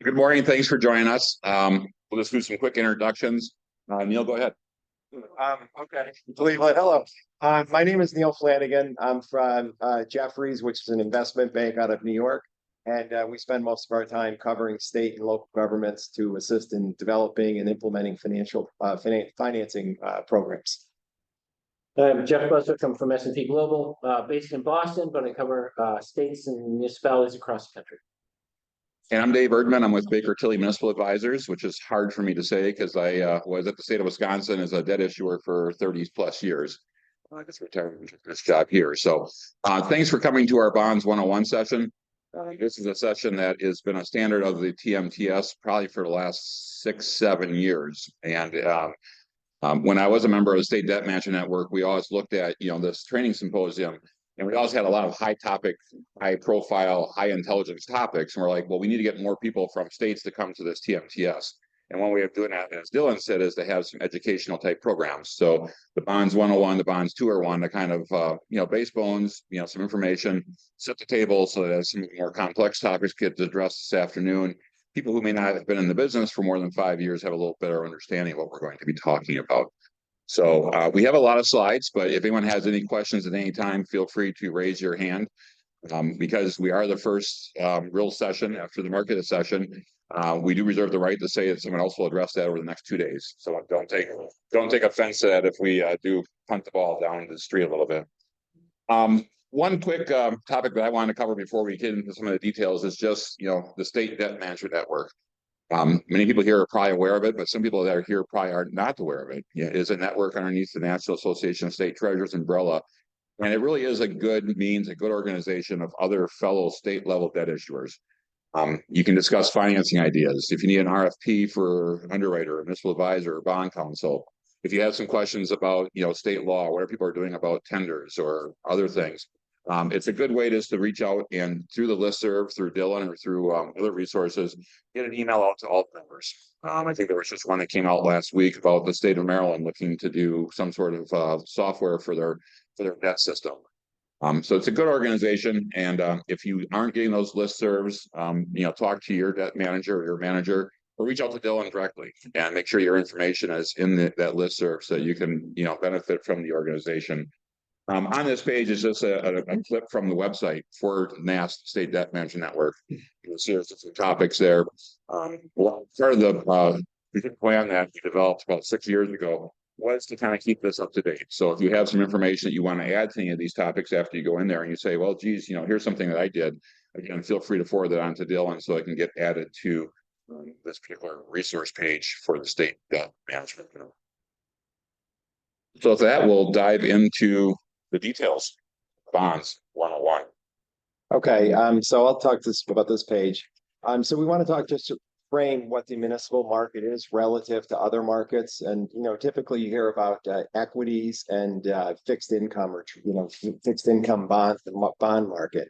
Good morning. Thanks for joining us. We'll just do some quick introductions. Neil, go ahead. Okay. Hello. My name is Neil Flanagan. I'm from Jefferies, which is an investment bank out of New York. And we spend most of our time covering state and local governments to assist in developing and implementing financing programs. I'm Jeff Buswick. I'm from S&P Global, based in Boston, but I cover states and municipalities across the country. And I'm Dave Erdman. I'm with Baker Tilly Municipal Advisors, which is hard for me to say because I was at the state of Wisconsin as a debt issuer for 30 plus years. I just retired from this job here. So thanks for coming to our Bonds 101 session. This is a session that has been a standard of the TMTS probably for the last 6-7 years. And when I was a member of the State Debt Management Network, we always looked at, this training symposium, and we always had a lot of high topic, high profile, high intelligence topics. And we're like, well, we need to get more people from states to come to this TMTS. And one way of doing that, as Dylan said, is to have some educational type programs. So the Bonds 101, the Bonds 201 to kind of, base bones, some information, set the table so that as some more complex topics get addressed this afternoon, people who may not have been in the business for more than 5 years have a little better understanding of what we're going to be talking about. So we have a lot of slides, but if anyone has any questions at any time, feel free to raise your hand because we are the first real session after the market session. We do reserve the right to say that someone else will address that over the next 2 days. So don't take offense to that if we do punt the ball down the street a little bit. One quick topic that I want to cover before we get into some of the details is just, the State Debt Management Network. Many people here are probably aware of it, but some people that are here probably are not aware of it. It is a network underneath the National Association of State Treasurers umbrella. And it really is a good means, a good organization of other fellow state level debt issuers. You can discuss financing ideas. If you need an RFP for underwriter, municipal advisor, or bond counsel, if you have some questions about, state law, what people are doing about tenders or other things, it's a good way just to reach out and through the listserv, through Dylan or through other resources, get an email out to all members. I think there was just one that came out last week about the state of Maryland looking to do some sort of software for their debt system. So it's a good organization. And if you aren't getting those listservs, talk to your debt manager or your manager, or reach out to Dylan directly and make sure your information is in that listserv so you can, benefit from the organization. On this page is just a clip from the website for NAST State Debt Management Network. You'll see there's some topics there. Part of the plan that we developed about 6 years ago was to kind of keep this up to date. So if you have some information that you want to add to any of these topics after you go in there and you say, well, geez, here's something that I did, again, feel free to forward that on to Dylan so it can get added to this particular resource page for the State Debt Management. So with that, we'll dive into the details. Bonds 101. Okay, so I'll talk about this page. So we want to talk just to frame what the municipal market is relative to other markets. And, typically you hear about equities and fixed income or, fixed income bond market.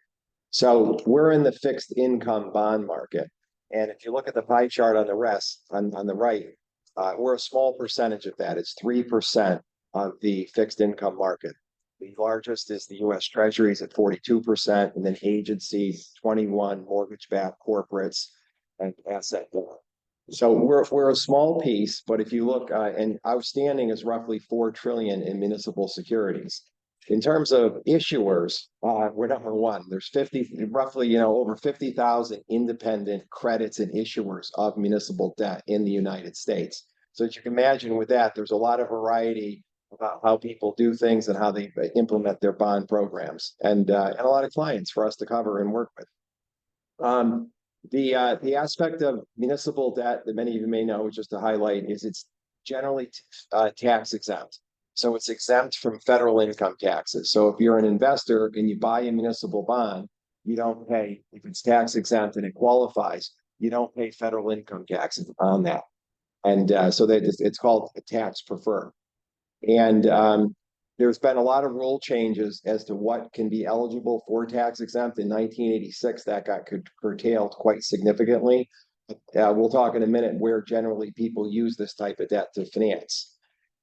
So we're in the fixed income bond market. And if you look at the pie chart on the right, we're a small percentage of that. It's 3% of the fixed income market. The largest is the U.S. Treasuries at 42%, and then agencies, 21, mortgage-backed corporates, and asset. So we're a small piece, but if you look, and outstanding is roughly $4 trillion in municipal securities. In terms of issuers, we're number one. There's roughly over 50,000 independent credits and issuers of municipal debt in the United States. So as you can imagine with that, there's a lot of variety about how people do things and how they implement their bond programs, and a lot of clients for us to cover and work with. The aspect of municipal debt that many of you may know, just to highlight, is it's generally tax exempt. So it's exempt from federal income taxes. So if you're an investor and you buy a municipal bond, you don't pay, if it's tax exempt and it qualifies, you don't pay federal income taxes on that. And so that it's called a tax preferred. And there's been a lot of rule changes as to what can be eligible for tax exempt. In 1986, that got curtailed quite significantly. We'll talk in a minute where generally people use this type of debt to finance.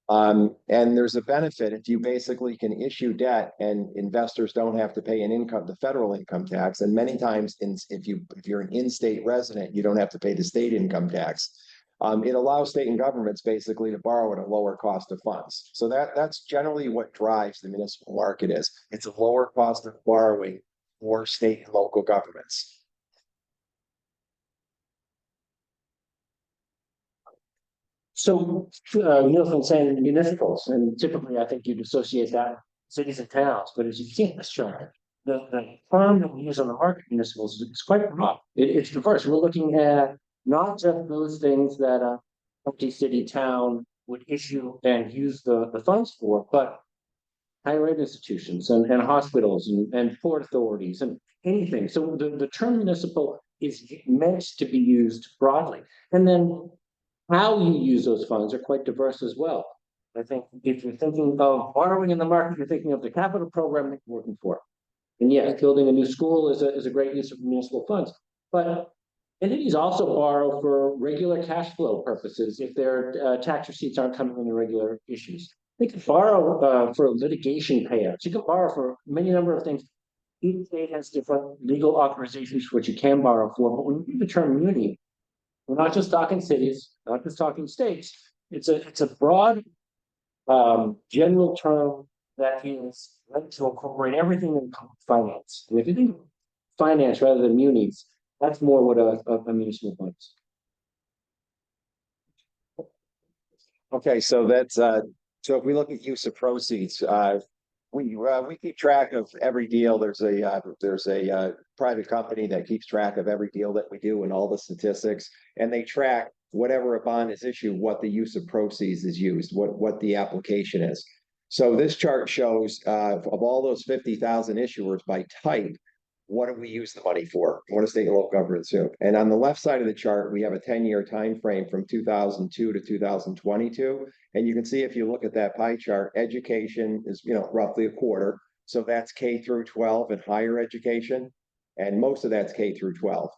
And there's a benefit if you basically can issue debt and investors don't have to pay the federal income tax. And many times if you're an in-state resident, you don't have to pay the state income tax. It allows state and governments basically to borrow at a lower cost of funds. So that's generally what drives the municipal market is. It's a lower cost of borrowing for state and local governments. So, Nielsen saying municipals, and typically I think you'd associate that with cities and towns, but as you see in this chart, the term that we use on the market municipals is quite broad. It's diverse. We're looking at not just those things that a county, city, town would issue and use the funds for, but higher ed institutions and hospitals and port authorities and anything. So the term municipal is meant to be used broadly. And then how you use those funds are quite diverse as well. I think if you're thinking of borrowing in the market, you're thinking of the capital program that you're working for. And yes, building a new school is a great use of municipal funds. But entities also borrow for regular cash flow purposes if their tax receipts aren't coming in regular issues. They can borrow for litigation payouts. You can borrow for many number of things. Each state has different legal authorizations for what you can borrow for. But when you use the term muni, we're not just talking cities, not just talking states. It's a broad, general term that is meant to incorporate everything in finance. And if you think of finance rather than munis, that's more what a municipal fund is. Okay, so that's so if we look at use of proceeds, we keep track of every deal. There's a private company that keeps track of every deal that we do and all the statistics, and they track whatever a bond is issued, what the use of proceeds is used, what the application is. So this chart shows of all those 50,000 issuers by type, what do we use the money for? What does state and local governments do? And on the left side of the chart, we have a 10-year time frame from 2002 to 2022. And you can see if you look at that pie chart, education is roughly a quarter. So that's K through 12 and higher education. And most of that's K through 12.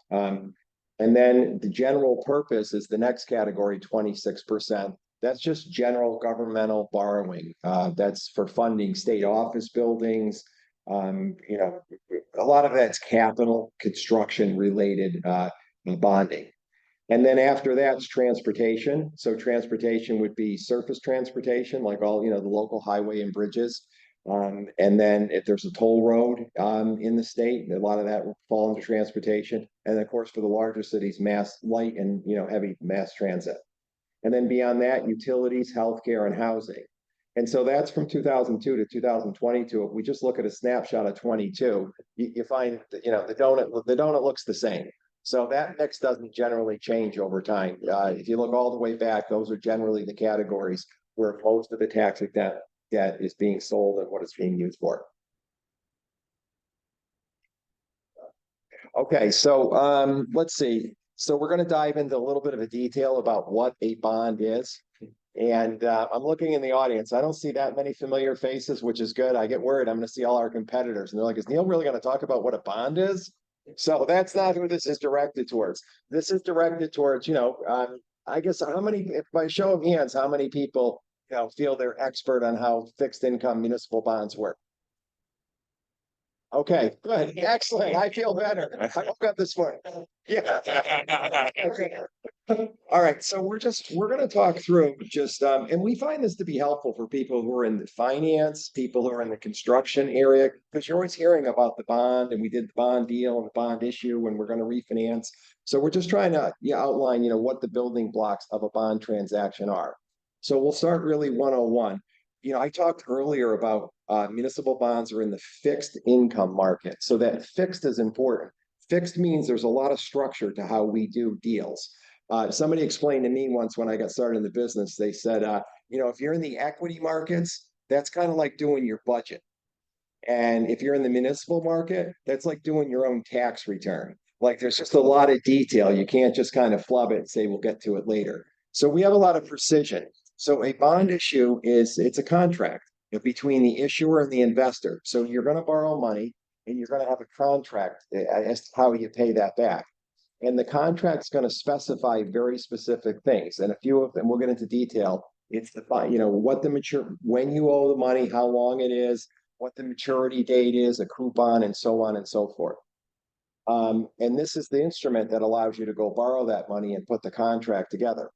And then the general purpose is the next category, 26%. That's just general governmental borrowing. That's for funding state office buildings. A lot of that's capital construction related bonding. And then after that's transportation. So transportation would be surface transportation, like all, the local highway and bridges. And then if there's a toll road in the state, a lot of that will fall into transportation. And of course, for the larger cities, mass light and heavy mass transit. And then beyond that, utilities, healthcare, and housing. And so that's from 2002 to 2022. If we just look at a snapshot of 22, you find that, the donut looks the same. So that mix doesn't generally change over time. If you look all the way back, those are generally the categories where most of the tax debt is being sold and what it's being used for. Okay, so let's see. So we're going to dive into a little bit of a detail about what a bond is. And I'm looking in the audience. I don't see that many familiar faces, which is good. I get worried I'm going to see all our competitors. And they're like, is Neil really going to talk about what a bond is? So that's not who this is directed towards. This is directed towards, I guess if by show of hands, how many people, feel they're expert on how fixed income municipal bonds work? Okay, good. Excellent. I feel better. I woke up this morning. Yeah. All right. So we're going to talk through and we find this to be helpful for people who are in the finance, people who are in the construction area, because you're always hearing about the bond, and we did the bond deal and the bond issue, and we're going to refinance. So we're just trying to outline, what the building blocks of a bond transaction are. So we'll start really 101. I talked earlier about municipal bonds are in the fixed income market. So that fixed is important. Fixed means there's a lot of structure to how we do deals. Somebody explained to me once when I got started in the business, they said, if you're in the equity markets, that's kind of like doing your budget. And if you're in the municipal market, that's like doing your own tax return. Like there's just a lot of detail. You can't just kind of flub it and say, we'll get to it later. So we have a lot of precision. So a bond issue it's a contract between the issuer and the investor. So you're going to borrow money and you're going to have a contract as to how you pay that back. And the contract's going to specify very specific things. And a few of them, we'll get into detail, It's the, what the when you owe the money, how long it is, what the maturity date is, a coupon, and so on and so forth. And this is the instrument that allows you to go borrow that money and put the contract together.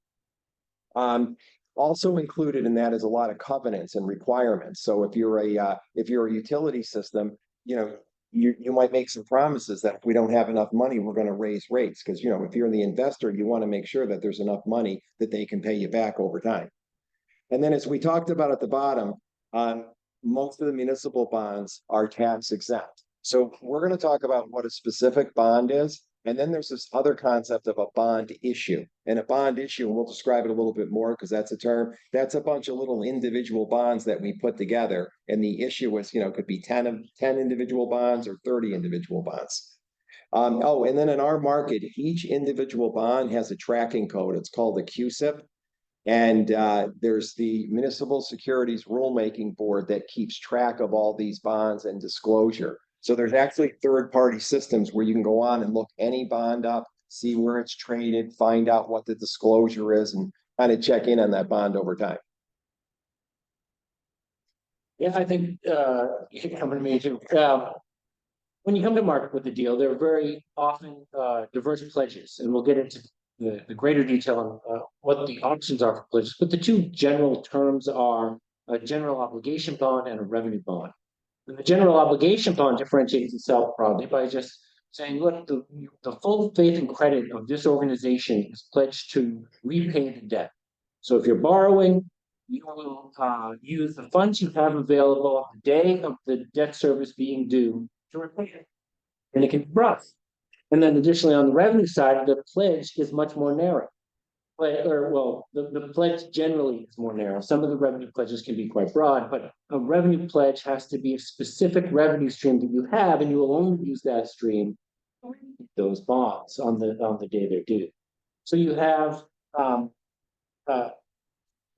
Also included in that is a lot of covenants and requirements. So if you're a utility system, you might make some promises that if we don't have enough money, we're going to raise rates. Because, if you're the investor, you want to make sure that there's enough money that they can pay you back over time. And then as we talked about at the bottom, most of the municipal bonds are tax exempt. So we're going to talk about what a specific bond is. And then there's this other concept of a bond issue. And a bond issue, and we'll describe it a little bit more because that's a term, that's a bunch of little individual bonds that we put together. And the issue is, could be 10 individual bonds or 30 individual bonds. And then in our market, each individual bond has a tracking code. It's called a QSIP. And there's the Municipal Securities Rulemaking Board that keeps track of all these bonds and disclosure. So there's actually third-party systems where you can go on and look any bond up, see where it's traded, find out what the disclosure is, and kind of check in on that bond over time. Yeah, I think you can come to me too. When you come to market with a deal, there are very often diverse pledges, and we'll get into the greater detail on what the options are for pledges. But the two general terms are a general obligation bond and a revenue bond. And the general obligation bond differentiates itself broadly by just saying, look, the full faith and credit of this organization is pledged to repay the debt. So if you're borrowing, you will use the funds you have available on the day of the debt service being due to repay it. And it can be rough. And then additionally, on the revenue side, the pledge is much more narrow. The pledge generally is more narrow. Some of the revenue pledges can be quite broad, but a revenue pledge has to be a specific revenue stream that you have, and you will only use that stream to repay those bonds on the day they're due. So you have PO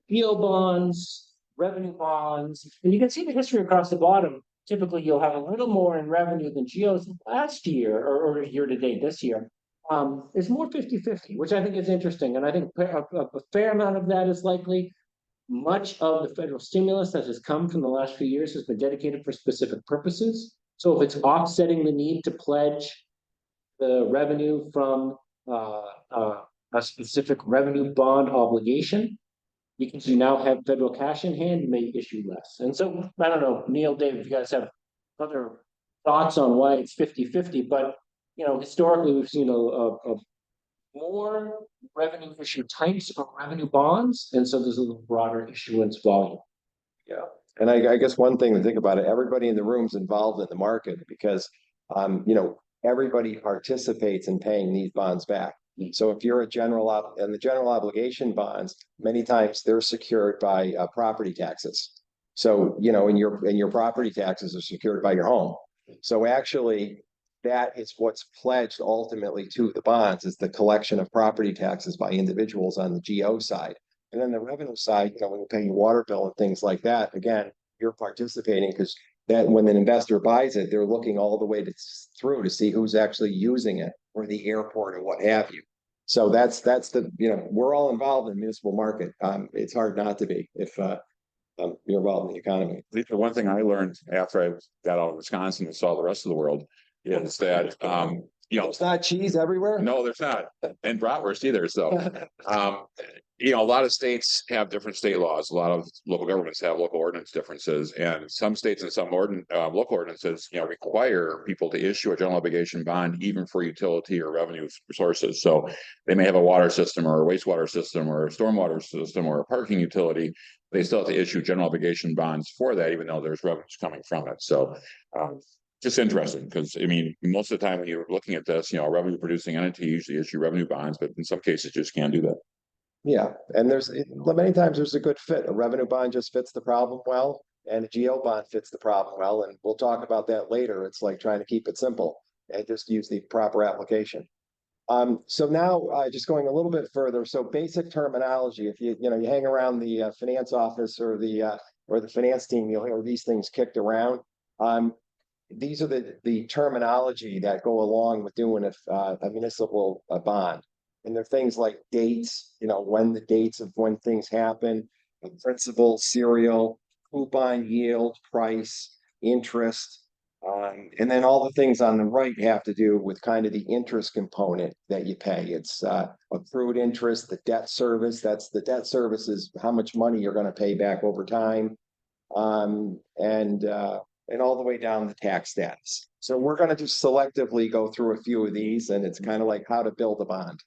bonds, revenue bonds, and you can see the history across the bottom. Typically, you'll have a little more in revenue than GOs last year or year to date this year. Is more 50-50, which I think is interesting. And I think a fair amount of that is likely. Much of the federal stimulus that has come from the last few years has been dedicated for specific purposes. So if it's offsetting the need to pledge the revenue from a specific revenue bond obligation, because you now have federal cash in hand, you may issue less. And so, I don't know, Neil, Dave, if you guys have other thoughts on why it's 50-50, but historically, we've seen a more revenue issue types of revenue bonds, and so there's a little broader issuance volume. Yeah, and I guess one thing to think about it, everybody in the room's involved in the market because, everybody participates in paying these bonds back. So if you're the general obligation bonds, many times they're secured by property taxes. So, and your property taxes are secured by your home. So actually, that is what's pledged ultimately to the bonds is the collection of property taxes by individuals on the GO side. And then the revenue side, when you pay your water bill and things like that, again, you're participating because that when an investor buys it, they're looking all the way through to see who's actually using it or the airport or what have you. So that's the, we're all involved in the municipal market. It's hard not to be if you're involved in the economy. The one thing I learned after I got out of Wisconsin and saw the rest of the world is that it's not cheese everywhere. No, there's not, and bratwurst either. So, a lot of states have different state laws. A lot of local governments have local ordinance differences, and some states and some local ordinances, require people to issue a general obligation bond even for utility or revenue sources. So, they may have a water system or a wastewater system or a stormwater system or a parking utility. They still have to issue general obligation bonds for that, even though there's revenues coming from it. So. Just interesting because most of the time when you're looking at this, a revenue producing entity usually issue revenue bonds, but in some cases just can't do that. Yeah, and many times there's a good fit. A revenue bond just fits the problem well, and a GO bond fits the problem well. And we'll talk about that later. It's like trying to keep it simple and just use the proper application. So now just going a little bit further. So basic terminology. If you hang around the finance office or the finance team, you'll hear these things kicked around. These are the terminology that go along with doing a municipal bond. And they're things like dates, when the dates of when things happen, principal, serial, coupon, yield, price, interest. And then all the things on the right have to do with kind of the interest component that you pay. It's accrued interest, the debt service. That's the debt service is how much money you're going to pay back over time. And all the way down the tax status. So we're going to just selectively go through a few of these, and it's kind of like how to build a bond.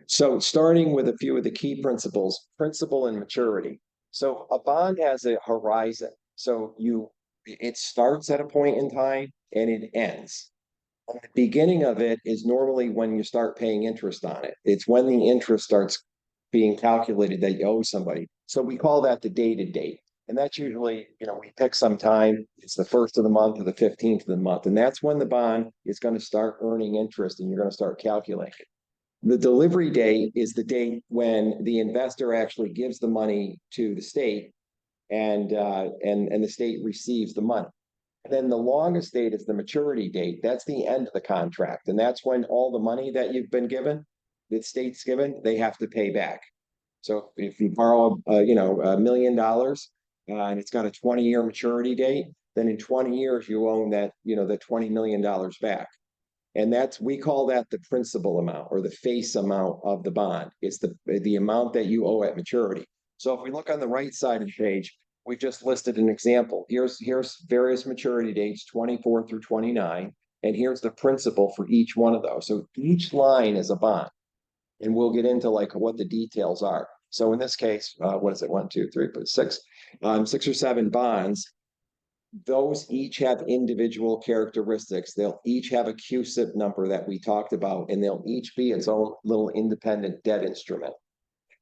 So starting with a few of the key principles, principal and maturity. So a bond has a horizon. So it starts at a point in time and it ends. And the beginning of it is normally when you start paying interest on it. It's when the interest starts being calculated that you owe somebody. So we call that the dated date. And that's usually, we pick some time. It's the 1st of the month or the 15th of the month. And that's when the bond is going to start earning interest and you're going to start calculating. The delivery date is the date when the investor actually gives the money to the state and the state receives the money. And then the longest date is the maturity date. That's the end of the contract. And that's when all the money that you've been given, the state's given, they have to pay back. So if you borrow, $1 million and it's got a 20-year maturity date, then in 20 years, you own that, the $20 million back. And we call that the principal amount or the face amount of the bond. It's the amount that you owe at maturity. So if we look on the right side of the page, we just listed an example. Here's various maturity dates, 24 through 29, and here's the principal for each one of those. So each line is a bond, and we'll get into like what the details are. So in this case, what is it? 1, 2, 3, 6 or 7 bonds. Those each have individual characteristics. They'll each have a CUSIP number that we talked about, and they'll each be its own little independent debt instrument.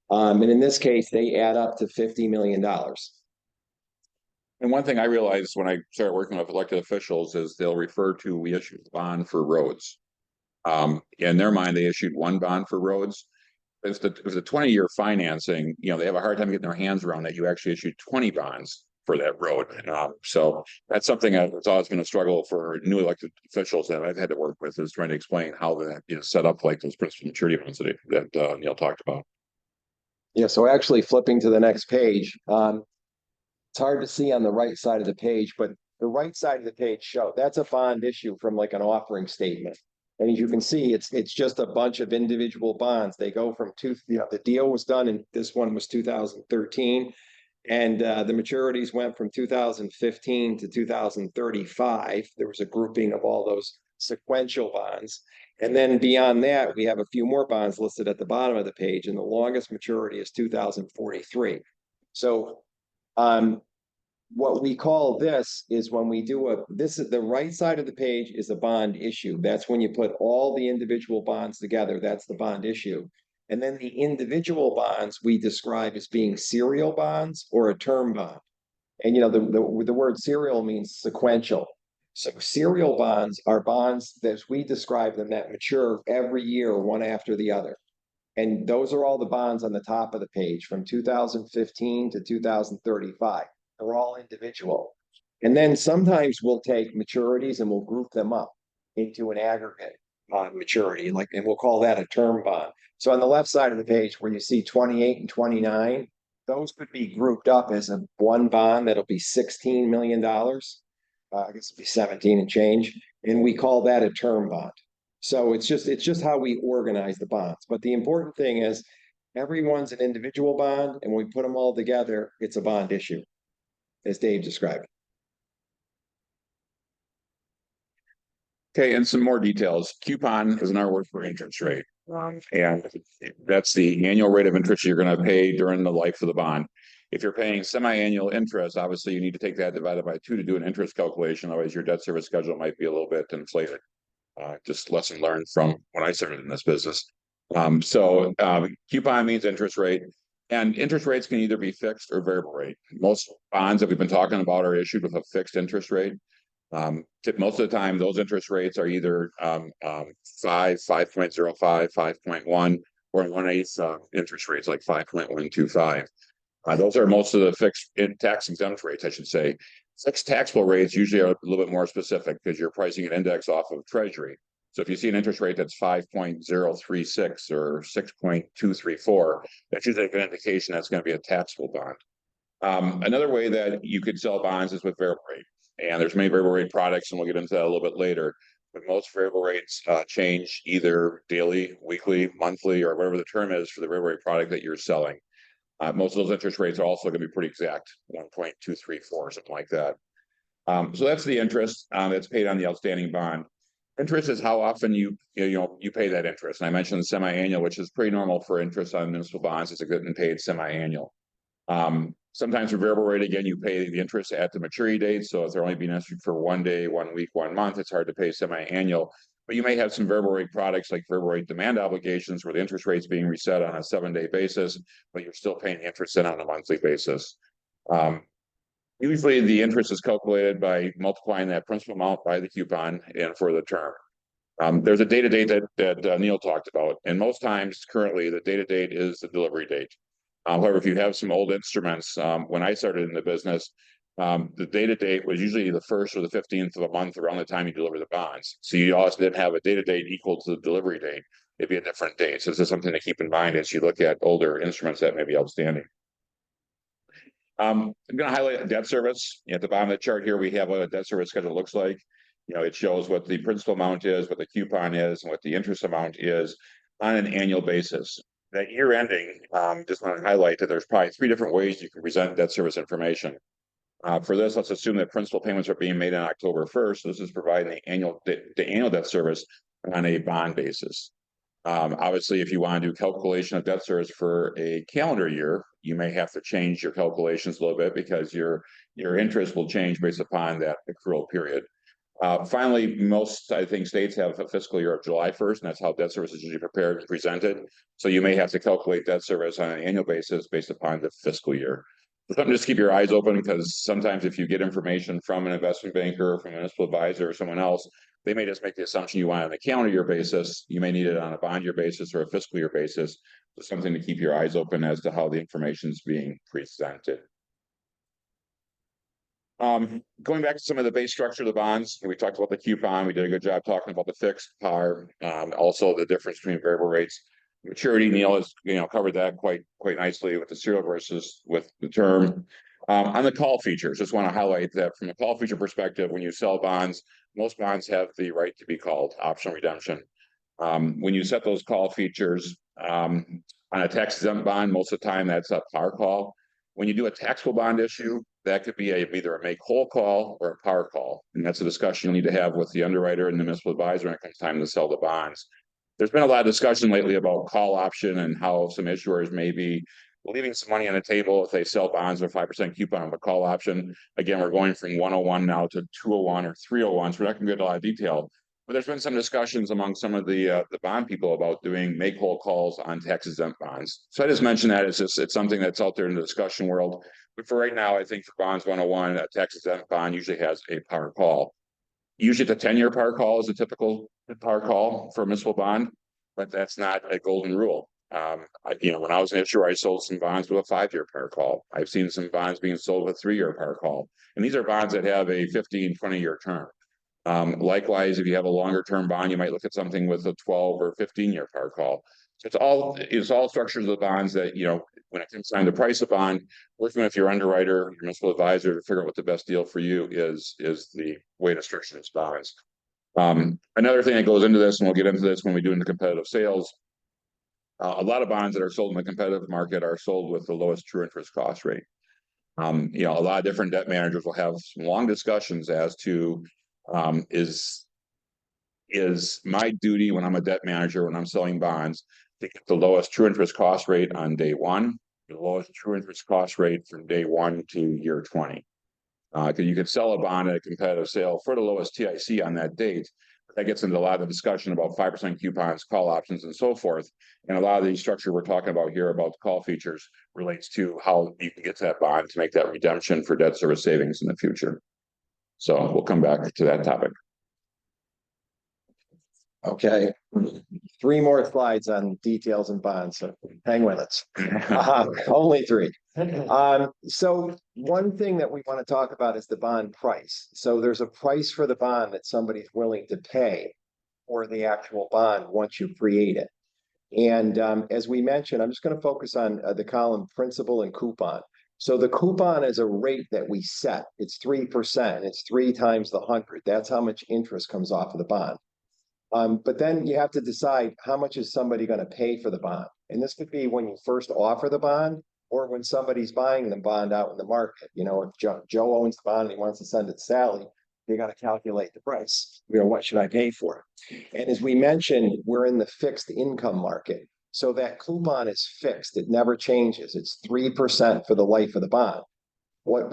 And in this case, they add up to $50 million. And one thing I realized when I started working with elected officials is they'll refer to, we issued a bond for roads. In their mind, they issued one bond for roads. If the 20-year financing, they have a hard time getting their hands around that. You actually issued 20 bonds for that road. So that's something that's always been a struggle for new elected officials that I've had to work with, is trying to explain how that set up, like those principal maturity bonds that Neil talked about. Yeah, so actually flipping to the next page, it's hard to see on the right side of the page, but the right side of the page that's a bond issue from like an offering statement. And as you can see, it's just a bunch of individual bonds. They go from the deal was done, and this one was 2013. And the maturities went from 2015 to 2035. There was a grouping of all those sequential bonds. And then beyond that, we have a few more bonds listed at the bottom of the page, and the longest maturity is 2043. So what we call this is when we do this is the right side of the page is a bond issue. That's when you put all the individual bonds together. That's the bond issue. And then the individual bonds we describe as being serial bonds or a term bond. And the word serial means sequential. So serial bonds are bonds that we describe them that mature every year, one after the other. And those are all the bonds on the top of the page from 2015 to 2035. They're all individual. And then sometimes we'll take maturities and we'll group them up into an aggregate maturity, and we'll call that a term bond. So on the left side of the page where you see 28 and 29, those could be grouped up as one bond that'll be $16 million. I guess it'd be 17 and change. And we call that a term bond. So it's just how we organize the bonds. But the important thing is everyone's an individual bond, and when we put them all together, it's a bond issue, as Dave described. Okay, and some more details. Coupon is another word for interest rate. And that's the annual rate of interest you're going to pay during the life of the bond. If you're paying semi-annual interest, obviously you need to take that divided by 2 to do an interest calculation. Otherwise, your debt service schedule might be a little bit inflated. Just lesson learned from when I started in this business. Coupon means interest rate. And interest rates can either be fixed or variable rate. Most bonds that we've been talking about are issued with a fixed interest rate. Most of the time, those interest rates are either 5.05, 5.1, or 1/8 interest rates like 5.125. Those are most of the fixed tax exempt rates, I should say. Fixed taxable rates usually are a little bit more specific because you're pricing an index off of Treasury. So if you see an interest rate that's 5.036 or 6.234, that's usually an indication that's going to be a taxable bond. Another way that you could sell bonds is with variable rate. And there's many variable rate products, and we'll get into that a little bit later. But most variable rates change either daily, weekly, monthly, or whatever the term is for the variable rate product that you're selling. Most of those interest rates are also going to be pretty exact, 1.234, something like that. So that's the interest that's paid on the outstanding bond. Interest is how often you pay that interest. And I mentioned the semi-annual, which is pretty normal for interest on municipal bonds. It's a good and paid semi-annual. Sometimes for variable rate, again, you pay the interest at the maturity date. So if they're only being issued for 1 day, 1 week, 1 month, it's hard to pay semi-annual. But you may have some variable rate products like variable rate demand obligations where the interest rate's being reset on a 7-day basis, but you're still paying the interest in on a monthly basis. Usually the interest is calculated by multiplying that principal amount by the coupon and for the term. There's a data date that Neil talked about, and most times currently the data date is the delivery date. However, if you have some old instruments, when I started in the business, the data date was usually the 1st or the 15th of the month around the time you deliver the bonds. So you also didn't have a data date equal to the delivery date. It'd be a different date. So this is something to keep in mind as you look at older instruments that may be outstanding. I'm going to highlight debt service. At the bottom of the chart here, we have what a debt service schedule looks like. It shows what the principal amount is, what the coupon is, and what the interest amount is on an annual basis. That year ending, just want to highlight that there's probably 3 different ways you can present debt service information. For this, let's assume that principal payments are being made on October 1st. This is providing the annual debt service on a bond basis. Obviously, if you want to do calculation of debt service for a calendar year, you may have to change your calculations a little bit because your interest will change based upon that accrual period. Finally, most, I think, states have a fiscal year of July 1st, and that's how debt service is usually prepared and presented. So you may have to calculate debt service on an annual basis based upon the fiscal year. So something just keep your eyes open, because sometimes if you get information from an investment banker, from a municipal advisor, or someone else, they may just make the assumption you want it on a calendar year basis. You may need it on a bond year basis or a fiscal year basis. So something to keep your eyes open as to how the information is being presented. Going back to some of the base structure of the bonds, we talked about the coupon. We did a good job talking about the fixed par, also the difference between variable rates. Maturity, Neil has covered that quite nicely with the serial versus with the term. On the call features, just want to highlight that from a call feature perspective, when you sell bonds, most bonds have the right to be called, optional redemption. When you set those call features on a tax-exempt bond, most of the time that's a par call. When you do a taxable bond issue, that could be either a make whole call or a par call. And that's a discussion you'll need to have with the underwriter and the municipal advisor when it comes time to sell the bonds. There's been a lot of discussion lately about call option and how some issuers may be leaving some money on the table if they sell bonds with 5% coupon with a call option. Again, we're going from 101 now to 201 or 301, so we're not going to get a lot of detail. But there's been some discussions among some of the bond people about doing make whole calls on tax-exempt bonds. So I just mentioned that it's something that's out there in the discussion world. But for right now, I think for bonds 101, a tax-exempt bond usually has a par call. Usually the 10-year par call is a typical par call for a municipal bond, but that's not a golden rule. When I was an issuer, I sold some bonds with a 5-year par call. I've seen some bonds being sold with a 3-year par call. And these are bonds that have a 15, 20-year term. Likewise, if you have a longer term bond, you might look at something with a 12 or 15-year par call. So it's all structures of the bonds that, when it comes time to price a bond, working with your underwriter, your municipal advisor to figure out what the best deal for you is the way to structure these bonds. Another thing that goes into this, and we'll get into this when we do into competitive sales, a lot of bonds that are sold in the competitive market are sold with the lowest true interest cost rate. A lot of different debt managers will have some long discussions as to is my duty when I'm a debt manager, when I'm selling bonds, to get the lowest true interest cost rate on day 1, the lowest true interest cost rate from day 1 to year 20. Because you could sell a bond at a competitive sale for the lowest TIC on that date. That gets into a lot of discussion about 5% coupons, call options, and so forth. And a lot of the structure we're talking about here about the call features relates to how you can get to that bond to make that redemption for debt service savings in the future. So we'll come back to that topic. Okay, 3 more slides on details and bonds, so hang with us. Only 3. So one thing that we want to talk about is the bond price. So there's a price for the bond that somebody's willing to pay. for the actual bond once you create it. And as we mentioned, I'm just going to focus on the column principal and coupon. So the coupon is a rate that we set. It's 3%. It's 3 times the 100. That's how much interest comes off of the bond. But then you have to decide how much is somebody going to pay for the bond. And this could be when you first offer the bond or when somebody's buying the bond out in the market. You know, if Joe owns the bond and he wants to send it to Sally, you got to calculate the price. You know, what should I pay for it? And as we mentioned, we're in the fixed income market. So that coupon is fixed. It never changes. It's 3% for the life of the bond. What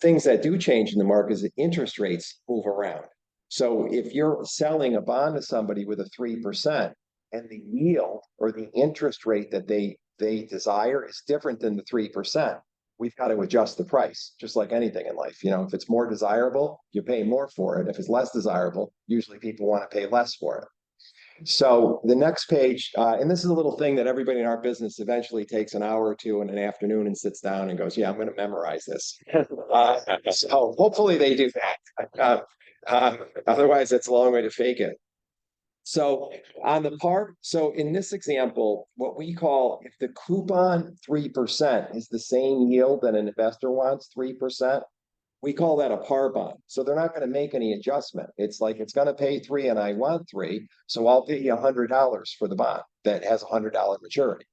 things that do change in the market is that interest rates move around. So if you're selling a bond to somebody with a 3% and the yield or the interest rate that they desire is different than the 3%, we've got to adjust the price, just like anything in life. You know, if it's more desirable, you pay more for it. If it's less desirable, usually people want to pay less for it. So the next page, and this is a little thing that everybody in our business eventually takes an hour or two in an afternoon and sits down and goes, yeah, I'm going to memorize this. So hopefully they do that. Otherwise, it's a long way to fake it. So on the par, so in this example, what we call if the coupon 3% is the same yield that an investor wants, 3%, we call that a par bond. So they're not going to make any adjustment. It's like it's going to pay 3 and I want 3, so I'll pay you $100 for the bond that has a $100 maturity.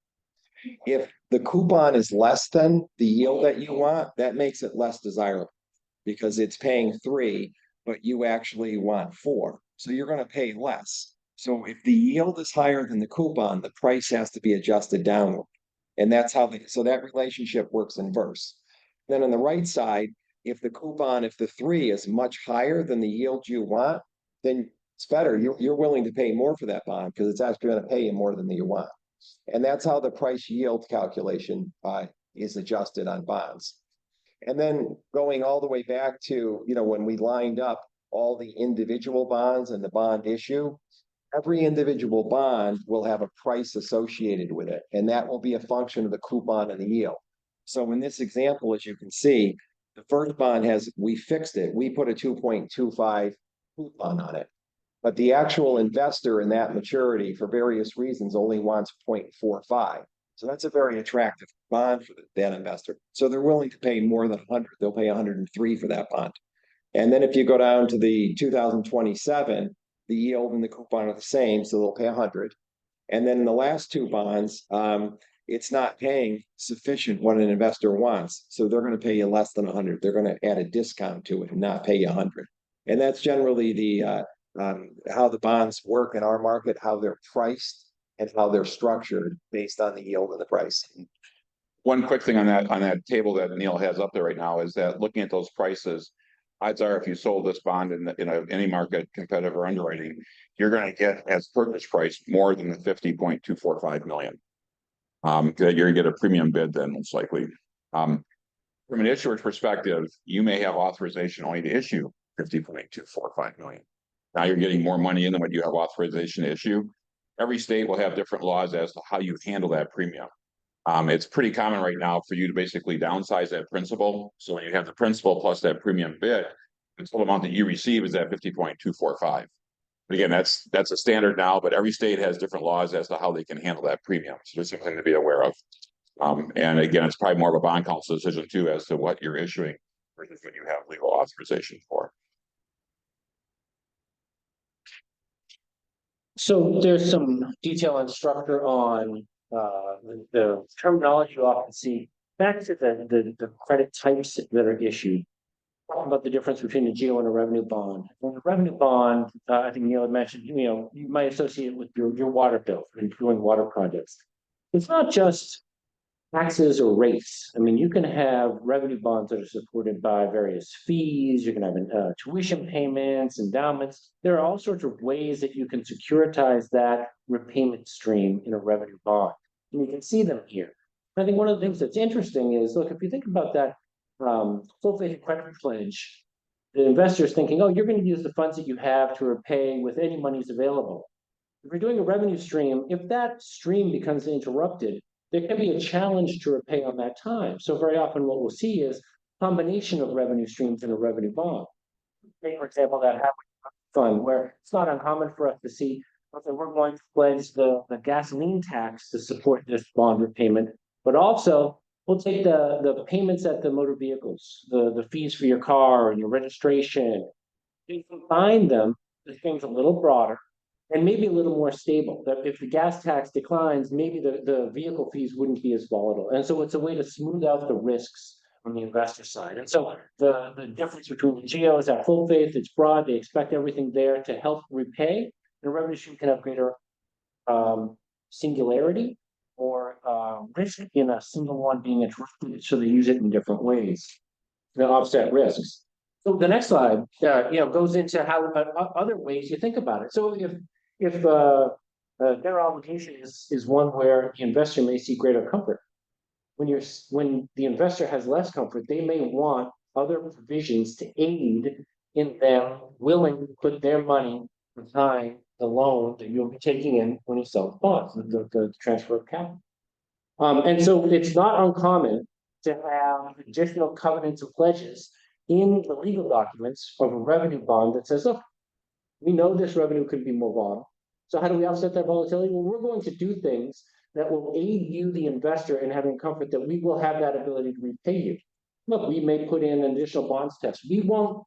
If the coupon is less than the yield that you want, that makes it less desirable because it's paying 3, but you actually want 4. So you're going to pay less. So if the yield is higher than the coupon, the price has to be adjusted downward. And that's how so that relationship works inverse. Then on the right side, if the 3 is much higher than the yield you want, then it's better. You're willing to pay more for that bond because it's actually going to pay you more than you want. And that's how the price yield calculation is adjusted on bonds. And then going all the way back to, you know, when we lined up all the individual bonds and the bond issue, every individual bond will have a price associated with it. And that will be a function of the coupon and the yield. So in this example, as you can see, the first bond we fixed it. We put a 2.25 coupon on it. But the actual investor in that maturity, for various reasons, only wants 0.45. So that's a very attractive bond for that investor. So they're willing to pay more than 100. They'll pay 103 for that bond. And then if you go down to the 2027, the yield and the coupon are the same, so they'll pay 100. And then in the last 2 bonds, it's not paying sufficient what an investor wants. So they're going to pay you less than 100. They're going to add a discount to it and not pay you 100. And that's generally the how the bonds work in our market, how they're priced and how they're structured based on the yield and the price. One quick thing on that table that Neil has up there right now is that looking at those prices, odds are if you sold this bond in any market competitive or underwriting, you're going to get as purchase price more than the 50.245 million. You're going to get a premium bid then most likely. From an issuer's perspective, you may have authorization only to issue 50.245 million. Now you're getting more money in than what you have authorization to issue. Every state will have different laws as to how you handle that premium. It's pretty common right now for you to basically downsize that principal. So when you have the principal plus that premium bid, the total amount that you receive is that 50.245. But again, that's a standard now, but every state has different laws as to how they can handle that premium. So just something to be aware of. And again, it's probably more of a bond counsel decision too as to what you're issuing versus what you have legal authorization for. So there's some detail and structure on the terminology you often see. Back to the credit types that are issued. Talking about the difference between a GO and a revenue bond. And the revenue bond, I think Neil had mentioned, you know, you might associate it with your water bill and doing water projects. It's not just taxes or rates. I mean, you can have revenue bonds that are supported by various fees. You can have tuition payments, endowments. There are all sorts of ways that you can securitize that repayment stream in a revenue bond. And you can see them here. I think one of the things that's interesting is, look, if you think about that full-faith credit pledge, the investor's thinking, oh, you're going to use the funds that you have to repay with any monies available. If you're doing a revenue stream, if that stream becomes interrupted, there can be a challenge to repay on that time. So very often what we'll see is a combination of revenue streams in a revenue bond. Take, for example, that happened fund, where it's not uncommon for us to see, okay, we're going to pledge the gasoline tax to support this bond repayment, but also we'll take the payments at the motor vehicles, the fees for your car and your registration. You combine them, the thing's a little broader and maybe a little more stable. That if the gas tax declines, maybe the vehicle fees wouldn't be as volatile. And so it's a way to smooth out the risks on the investor side. And so the difference between the geos at full faith, it's broad, they expect everything there to help repay. The revenue stream can have greater singularity or risk in a single one being interrupted, so they use it in different ways to offset risks. So the next slide, goes into how other ways you think about it. So if their obligation is one where the investor may see greater comfort, when the investor has less comfort, they may want other provisions to aid in them willing to put their money behind the loan that you'll be taking in when you sell the bonds, the transfer of capital. And so it's not uncommon to have additional covenants and pledges in the legal documents of a revenue bond that says, look, we know this revenue could be more volatile. So how do we offset that volatility? Well, we're going to do things that will aid you, the investor, in having comfort that we will have that ability to repay you. Look, we may put in an additional bonds test. We won't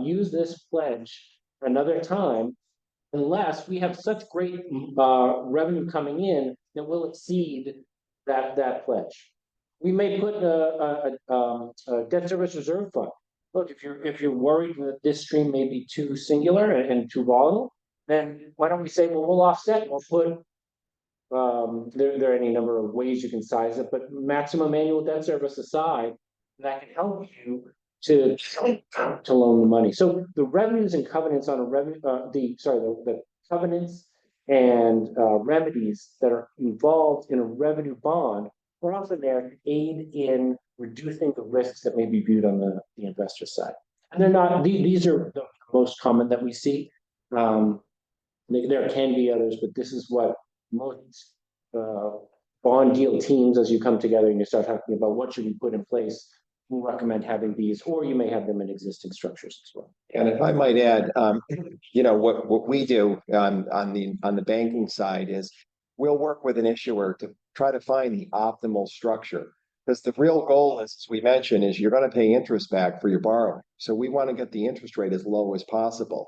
use this pledge another time unless we have such great revenue coming in that will exceed that pledge. We may put a debt service reserve fund. Look, if you're worried that this stream may be too singular and too volatile, then why don't we say, well, we'll offset, we'll put there are any number of ways you can size it, but maximum annual debt service aside, that can help you to loan the money. So the revenues and covenants on a revenue, the covenants and remedies that are involved in a revenue bond are often there to aid in reducing the risks that may be viewed on the investor side. And they're not; these are the most common that we see. There can be others, but this is what most bond deal teams, as you come together and you start talking about what should we put in place, will recommend having these, or you may have them in existing structures as well. And if I might add, what we do on the banking side is we'll work with an issuer to try to find the optimal structure. Because the real goal, as we mentioned, is you're going to pay interest back for your borrowing. So we want to get the interest rate as low as possible.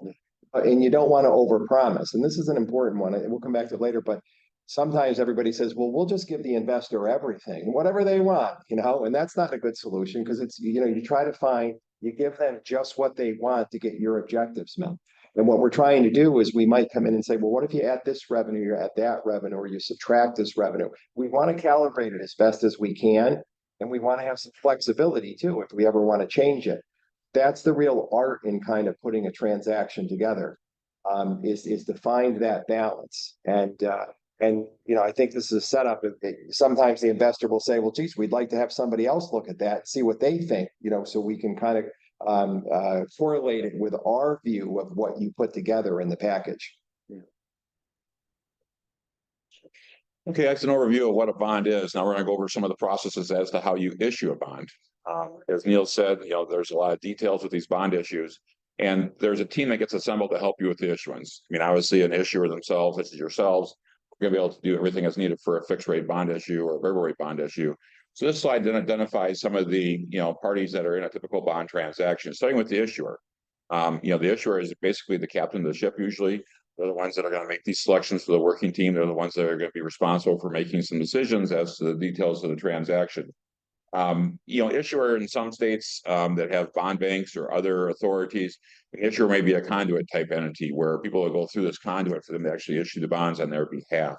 And you don't want to overpromise. And this is an important one. We'll come back to it later, but sometimes everybody says, well, we'll just give the investor everything, whatever they want, and that's not a good solution because it's, you try to find, you give them just what they want to get your objectives met. And what we're trying to do is we might come in and say, well, what if you add this revenue, you add that revenue, or you subtract this revenue? We want to calibrate it as best as we can. And we want to have some flexibility too, if we ever want to change it. That's the real art in kind of putting a transaction together, is to find that balance. And I think this is a setup. Sometimes the investor will say, well, geez, we'd like to have somebody else look at that, see what they think, so we can kind of correlate it with our view of what you put together in the package. Yeah. Okay, that's an overview of what a bond is. Now we're going to go over some of the processes as to how you issue a bond. As Neil said, there's a lot of details with these bond issues, and there's a team that gets assembled to help you with the issuance. I mean, obviously an issuer themselves, such as yourselves, we're going to be able to do everything that's needed for a fixed rate bond issue or a variable rate bond issue. So this slide then identifies some of the parties that are in a typical bond transaction, starting with the issuer. The issuer is basically the captain of the ship usually. They're the ones that are going to make these selections for the working team. They're the ones that are going to be responsible for making some decisions as to the details of the transaction. Issuer in some states that have bond banks or other authorities, an issuer may be a conduit type entity where people will go through this conduit for them to actually issue the bonds on their behalf.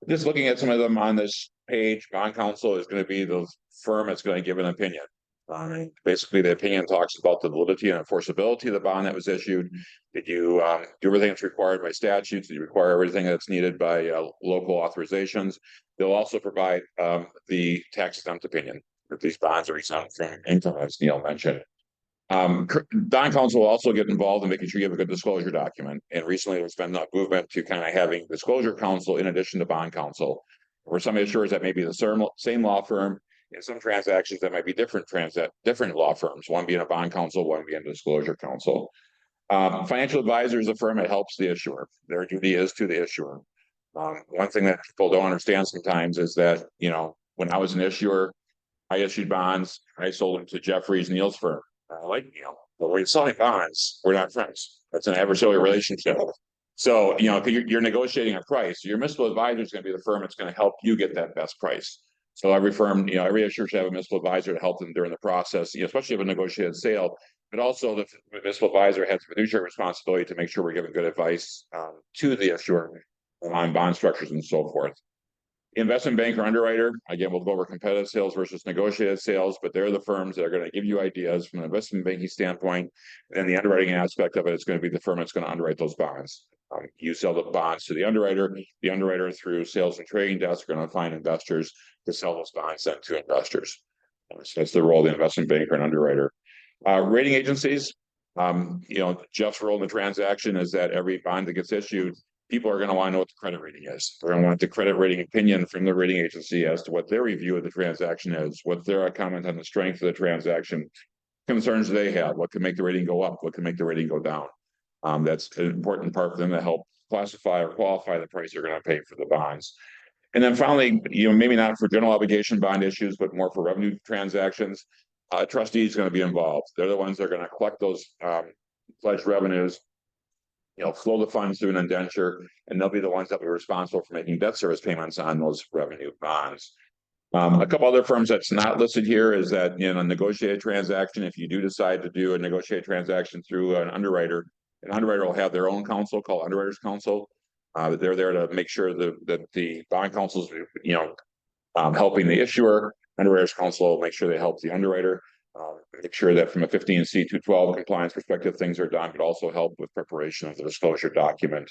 Just looking at some of them on this page, bond counsel is going to be the firm that's going to give an opinion. Basically, the opinion talks about the validity and enforceability of the bond that was issued. Did you do everything that's required by statutes? Did you require everything that's needed by local authorizations? They'll also provide the tax-exempt opinion if these bonds are exempt from income, as Neil mentioned. Bond counsel will also get involved in making sure you have a good disclosure document. And recently, there's been a movement to kind of having disclosure counsel in addition to bond counsel. For some issuers, that may be the same law firm. In some transactions, that might be different law firms, one being a bond counsel, one being a disclosure counsel. Financial advisor is a firm that helps the issuer. Their duty is to the issuer. One thing that people don't understand sometimes is that, when I was an issuer, I issued bonds. I sold them to Jeffries Neal's firm. But we're selling bonds. We're not friends. That's an adversarial relationship. So, you're negotiating a price. Your municipal advisor is going to be the firm that's going to help you get that best price. So every firm, every issuer should have a municipal advisor to help them during the process, especially if a negotiated sale. But also the municipal advisor has a fiduciary responsibility to make sure we're giving good advice to the issuer on bond structures and so forth. Investment banker underwriter, again, we'll go over competitive sales versus negotiated sales, but they're the firms that are going to give you ideas from an investment banking standpoint. And the underwriting aspect of it is going to be the firm that's going to underwrite those bonds. You sell the bonds to the underwriter through sales and trading desks are going to find investors to sell those bonds then to investors. So that's the role of the investment banker and underwriter. Rating agencies, Jeff's role in the transaction is that every bond that gets issued, people are going to want to know what the credit rating is. They're going to want the credit rating opinion from the rating agency as to what their review of the transaction is, what their comment on the strength of the transaction, concerns they have, what can make the rating go up, what can make the rating go down. That's an important part for them to help classify or qualify the price they're going to pay for the bonds. And then finally, maybe not for general obligation bond issues, but more for revenue transactions, trustee is going to be involved. They're the ones that are going to collect those pledged revenues, flow the funds through an indenture, and they'll be the ones that will be responsible for making debt service payments on those revenue bonds. A couple other firms that's not listed here is that in a negotiated transaction, if you do decide to do a negotiated transaction through an underwriter will have their own counsel called underwriters counsel. They're there to make sure that the bond counsel is, helping the issuer. Underwriters counsel will make sure they help the underwriter. Make sure that from a 15C 212 compliance perspective, things are done, but also help with preparation of the disclosure document.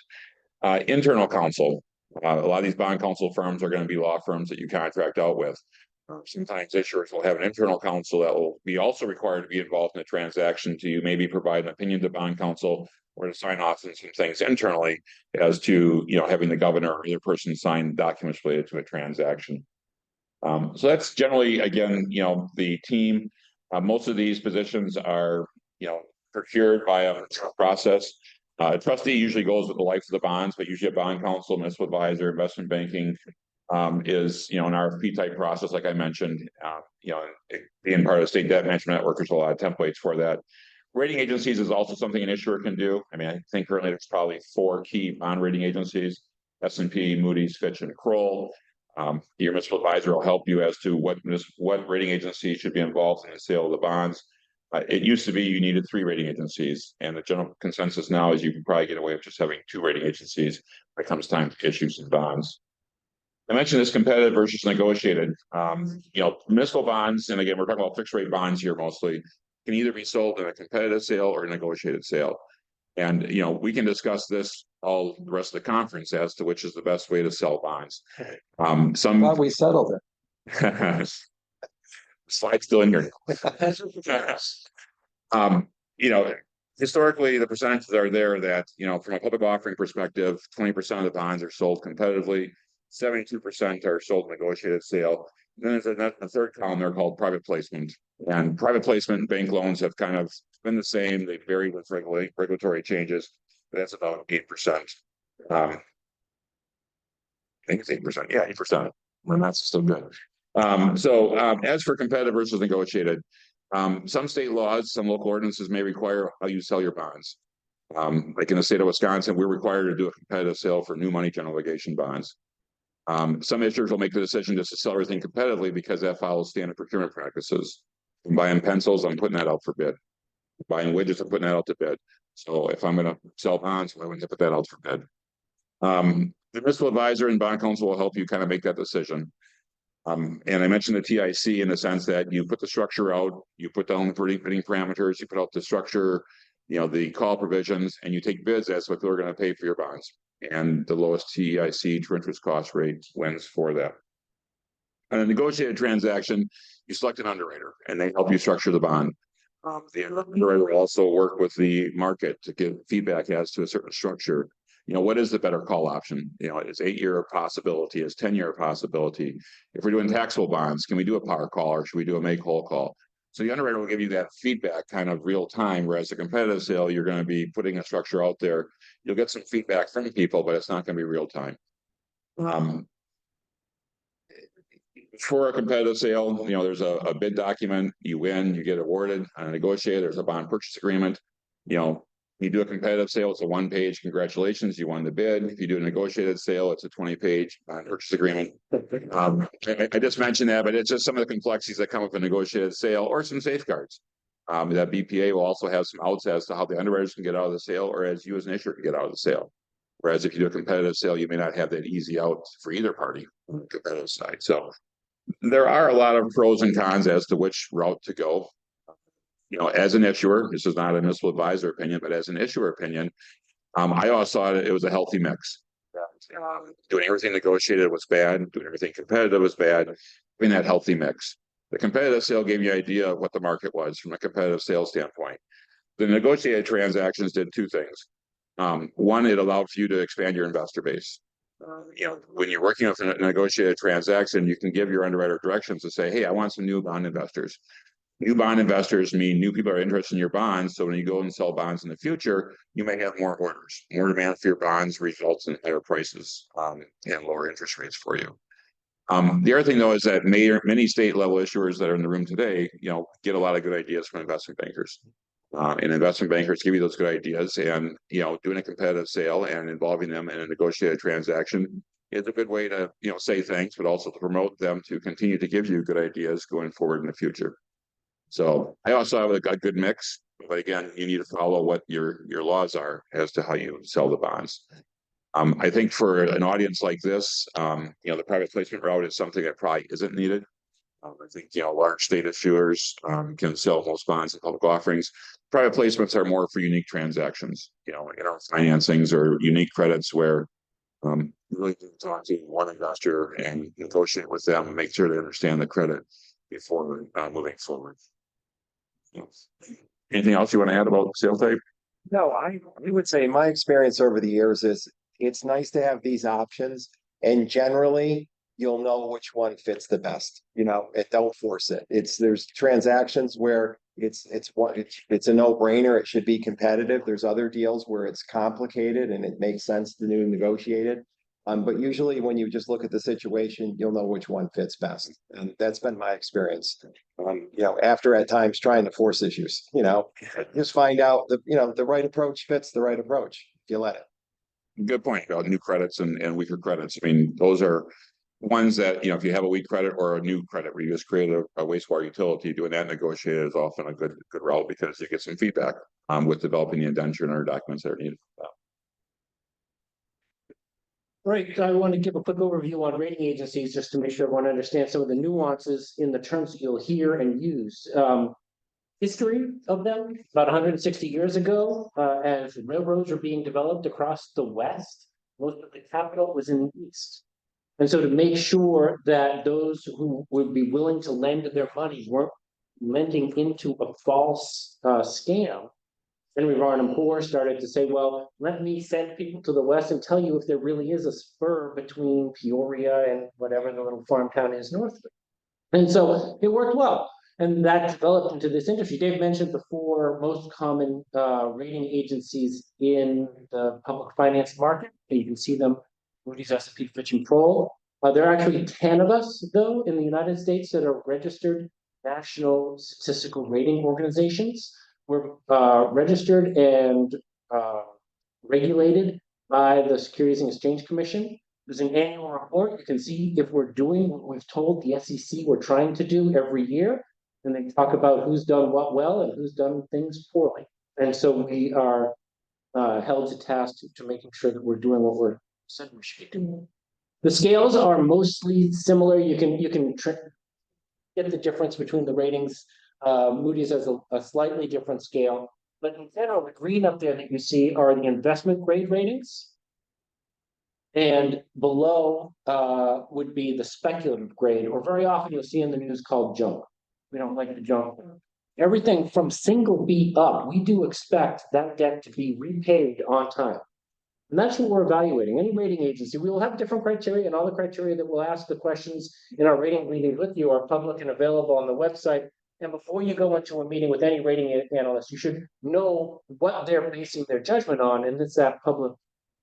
Internal counsel. A lot of these bond counsel firms are going to be law firms that you contract out with. Sometimes issuers will have an internal counsel that will be also required to be involved in the transaction to maybe provide an opinion to bond counsel or to sign off on some things internally as to, having the governor or other person sign documents related to a transaction. So that's generally, again, the team. Most of these positions are, procured by a process. Trustee usually goes with the life of the bonds, but usually a bond counsel, municipal advisor, investment banking is, an RFP type process, like I mentioned. Being part of the state debt management network, there's a lot of templates for that. Rating agencies is also something an issuer can do. I think currently there's probably 4 key bond rating agencies: S&P, Moody's, Fitch, and Kroll. Your municipal advisor will help you as to what rating agency should be involved in the sale of the bonds. It used to be you needed 3 rating agencies, and the general consensus now is you can probably get away with just having 2 rating agencies when it comes time to issue some bonds. I mentioned this competitive versus negotiated. Municipal bonds, and again, we're talking about fixed rate bonds here mostly, can either be sold in a competitive sale or a negotiated sale. And, we can discuss this all the rest of the conference as to which is the best way to sell bonds. Thought we settled it. Slide's still in here. Historically, the percentages are there that, from a public offering perspective, 20% of the bonds are sold competitively, 72% are sold negotiated sale. Then there's a third column there called private placement. And private placement bank loans have kind of been the same. They vary with regulatory changes. But that's about 8%. I think it's 8%. Yeah, 8%. And that's still good. As for competitive versus negotiated, some state laws, some local ordinances may require how you sell your bonds. Like in the state of Wisconsin, we're required to do a competitive sale for new money general obligation bonds. Some issuers will make the decision just to sell everything competitively because that follows standard procurement practices. I'm buying pencils, I'm putting that out for bid. Buying widgets, I'm putting that out to bid. So if I'm going to sell bonds, I want to put that out for bid. The municipal advisor and bond counsel will help you kind of make that decision. And I mentioned the TIC in the sense that you put the structure out, you put down the bidding parameters, you put out the structure, the call provisions, and you take bids as what they're going to pay for your bonds. And the lowest TIC, true interest cost rate, wins for that. On a negotiated transaction, you select an underwriter, and they help you structure the bond. The underwriter will also work with the market to give feedback as to a certain structure. What is the better call option? Is 8-year a possibility? Is 10-year a possibility? If we're doing taxable bonds, can we do a par call or should we do a make whole call? So the underwriter will give you that feedback kind of real time, whereas a competitive sale, you're going to be putting a structure out there. You'll get some feedback from people, but it's not going to be real time. For a competitive sale, there's a bid document, you win, you get awarded. On a negotiated, there's a bond purchase agreement. You do a competitive sale, it's a 1-page, congratulations, you won the bid. If you do a negotiated sale, it's a 20-page bond purchase agreement. I just mentioned that, but it's just some of the complexities that come with a negotiated sale or some safeguards. That BPA will also have some outs as to how the underwriters can get out of the sale, or as you as an issuer can get out of the sale. Whereas if you do a competitive sale, you may not have that easy out for either party on the competitive side. So there are a lot of pros and cons as to which route to go. As an issuer, this is not a municipal advisor opinion, but as an issuer opinion, I always thought it was a healthy mix. Doing everything negotiated was bad, doing everything competitive was bad, doing that healthy mix. The competitive sale gave you an idea of what the market was from a competitive sales standpoint. The negotiated transactions did two things. One, it allowed for you to expand your investor base. When you're working with a negotiated transaction, you can give your underwriter directions to say, hey, I want some new bond investors. New bond investors mean new people are interested in your bonds. So when you go and sell bonds in the future, you may have more orders. More demand for your bonds results in higher prices and lower interest rates for you. The other thing, though, is that many state level issuers that are in the room today, get a lot of good ideas from investment bankers. And investment bankers give you those good ideas, and doing a competitive sale and involving them in a negotiated transaction is a good way to say thanks, but also to promote them to continue to give you good ideas going forward in the future. So I also have a good mix, but again, you need to follow what your laws are as to how you sell the bonds. I think for an audience like this, the private placement route is something that probably isn't needed. I think large state issuers can sell most bonds in public offerings. Private placements are more for unique transactions, financings or unique credits where you really need to talk to one investor and negotiate with them and make sure they understand the credit before moving forward. Anything else you want to add about sale type? No, I would say my experience over the years is it's nice to have these options, and generally you'll know which one fits the best. Don't force it. There's transactions where it's a no-brainer. It should be competitive. There's other deals where it's complicated and it makes sense to do negotiated. But usually when you just look at the situation, you'll know which one fits best. And that's been my experience. After at times trying to force issues, just find out the right approach fits the right approach if you let it. Good point about new credits and weaker credits. I mean, those are ones that, if you have a weak credit or a new credit where you just create a wastewater utility, doing that negotiated is often a good route because you get some feedback with developing the indenture and other documents that are needed. Right, so I want to give a quick overview on rating agencies just to make sure everyone understands some of the nuances in the terms that you'll hear and use. History of them, about 160 years ago, as railroads were being developed across the West, most of the capital was in the East. And so to make sure that those who would be willing to lend their money weren't lending into a false scam, Henry Varnum Poor started to say, well, let me send people to the West and tell you if there really is a spur between Peoria and whatever the little farm town is north of it. And so it worked well. And that developed into this industry. Dave mentioned the four most common rating agencies in the public finance market. You can see them, Moody's, S&P, Fitch, and Kroll. There are actually 10 of us, though, in the United States that are registered national statistical rating organizations. We're registered and regulated by the Securities and Exchange Commission. There's an annual report. You can see if we're doing what we've told the SEC we're trying to do every year. And they talk about who's done what well and who's done things poorly. And so we are held to task to making sure that we're doing what we're said we should be doing. The scales are mostly similar. You can get the difference between the ratings. Moody's has a slightly different scale. But in general, the green up there that you see are the investment grade ratings. And below would be the speculative grade, or very often you'll see in the news called junk. We don't like the junk. Everything from single B up, we do expect that debt to be repaid on time. And that's what we're evaluating. Any rating agency, we will have different criteria, and all the criteria that we'll ask the questions in our rating meetings with you are public and available on the website. And before you go into a meeting with any rating analyst, you should know what they're basing their judgment on, and it's that public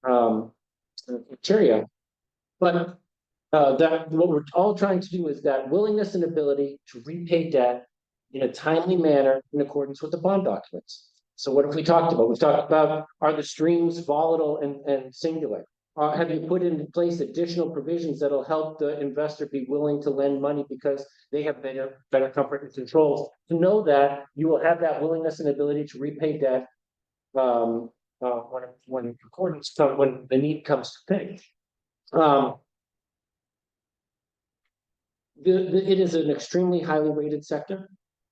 criteria. But that what we're all trying to do is that willingness and ability to repay debt in a timely manner in accordance with the bond documents. So what have we talked about? We've talked about, are the streams volatile and singular? Have you put in place additional provisions that'll help the investor be willing to lend money because they have better comfort and controls to know that you will have that willingness and ability to repay debt when the need comes to pay. It is an extremely highly rated sector.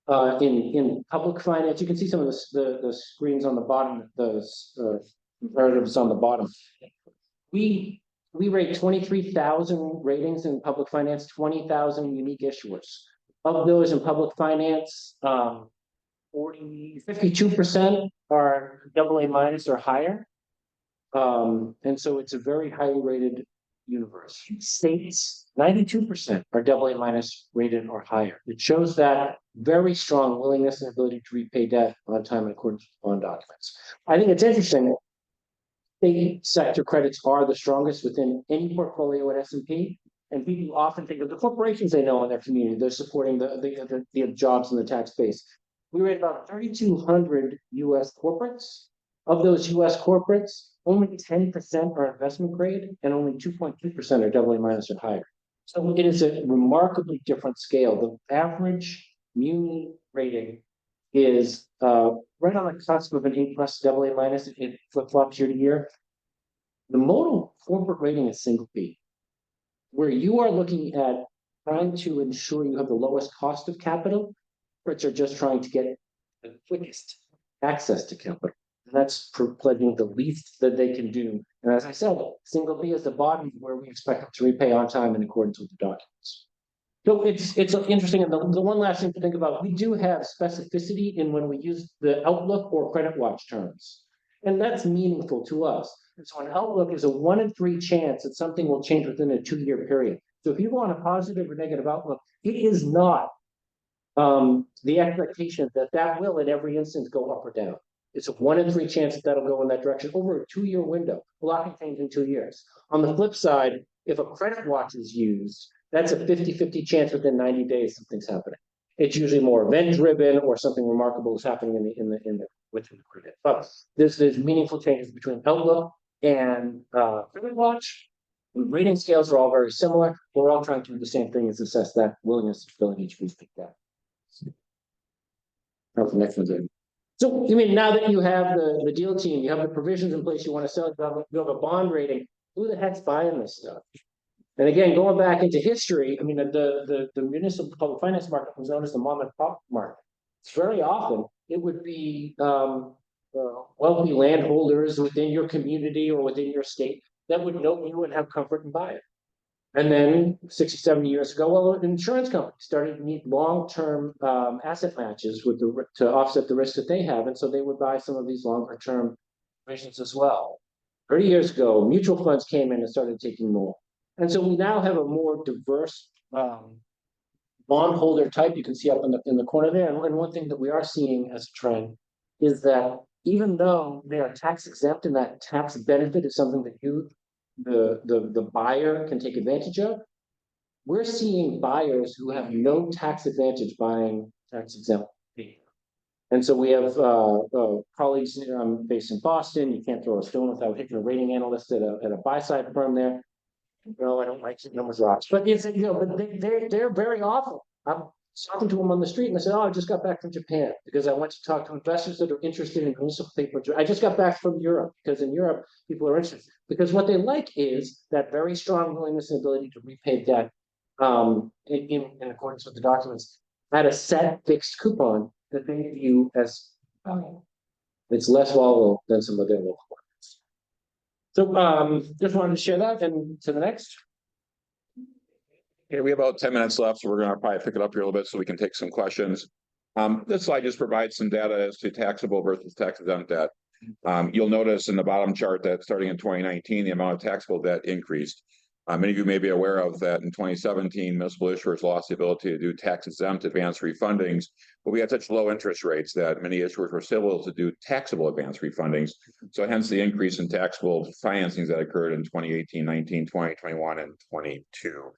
In public finance, you can see some of the screens on the bottom, the comparatives on the bottom. We rate 23,000 ratings in public finance, 20,000 unique issuers. Of those in public finance, 52% are AA minus or higher. And so it's a very highly rated universe. States, 92% are AA minus rated or higher. It shows that very strong willingness and ability to repay debt on time in accordance with bond documents. I think it's interesting. State sector credits are the strongest within any portfolio at S&P, and people often think of the corporations they know in their community. They're supporting the jobs in the tax base. We rate about 3,200 U.S. corporates. Of those U.S. corporates, only 10% are investment grade, and only 2.2% are AA minus or higher. So it is a remarkably different scale. The average muni rating is right on the cusp of an A plus, AA minus. It flip-flops year to year. The modal corporate rating is single B, where you are looking at trying to ensure you have the lowest cost of capital, which are just trying to get the quickest access to capital. And that's pledging the least that they can do. And as I said, single B is the bottom where we expect them to repay on time in accordance with the documents. So it's interesting. And the one last thing to think about, we do have specificity in when we use the outlook or credit watch terms. And that's meaningful to us. And so an outlook is a 1 in 3 chance that something will change within a 2-year period. So if you want a positive or negative outlook, it is not the expectation that will in every instance go up or down. It's a 1 in 3 chance that that'll go in that direction over a 2-year window. A lot can change in 2 years. On the flip side, if a credit watch is used, that's a 50-50 chance within 90 days something's happening. It's usually more event-driven or something remarkable is happening within the credit. But there's meaningful changes between outlook and credit watch. The rating scales are all very similar. We're all trying to do the same thing as assess that willingness, ability to repay debt. The next one's in. So, I mean, now that you have the deal team, you have the provisions in place, you want to sell, you have a bond rating, who the heck's buying this stuff? And again, going back into history, I mean, the municipal public finance market was known as the mom and pop market. It's very often, it would be wealthy landholders within your community or within your state that would know you and have comfort and buy it. And then 60, 70 years ago, well, insurance companies started to need long-term asset matches to offset the risk that they have. And so they would buy some of these longer-term provisions as well. 30 years ago, mutual funds came in and started taking more. And so we now have a more diverse bondholder type. You can see up in the corner there. And one thing that we are seeing as a trend is that even though they are tax exempt and that tax benefit is something that the buyer can take advantage of, we're seeing buyers who have no tax advantage buying tax exempt. And so we have colleagues based in Boston. You can't throw a stone without hitting a rating analyst at a buy side firm there. No, I don't like numbers rocks, but it's but they're very awful. I'm talking to them on the street and I said, "Oh, I just got back from Japan because I went to talk to investors that are interested in municipal paper. I just got back from Europe because in Europe people are interested because what they like is that very strong willingness and ability to repay debt in accordance with the documents at a set fixed coupon that they view as valuable. It's less volatile than some of their local markets." So just wanted to share that and to the next. Okay, we have about 10 minutes left, so we're going to probably pick it up here a little bit so we can take some questions. This slide just provides some data as to taxable versus tax exempt debt. You'll notice in the bottom chart that starting in 2019, the amount of taxable debt increased. Many of you may be aware of that in 2017, municipal issuers lost the ability to do tax-exempt advance refundings, but we had such low interest rates that many issuers were still able to do taxable advance refundings. So hence the increase in taxable financings that occurred in 2018, 19, 20, 21, and 22.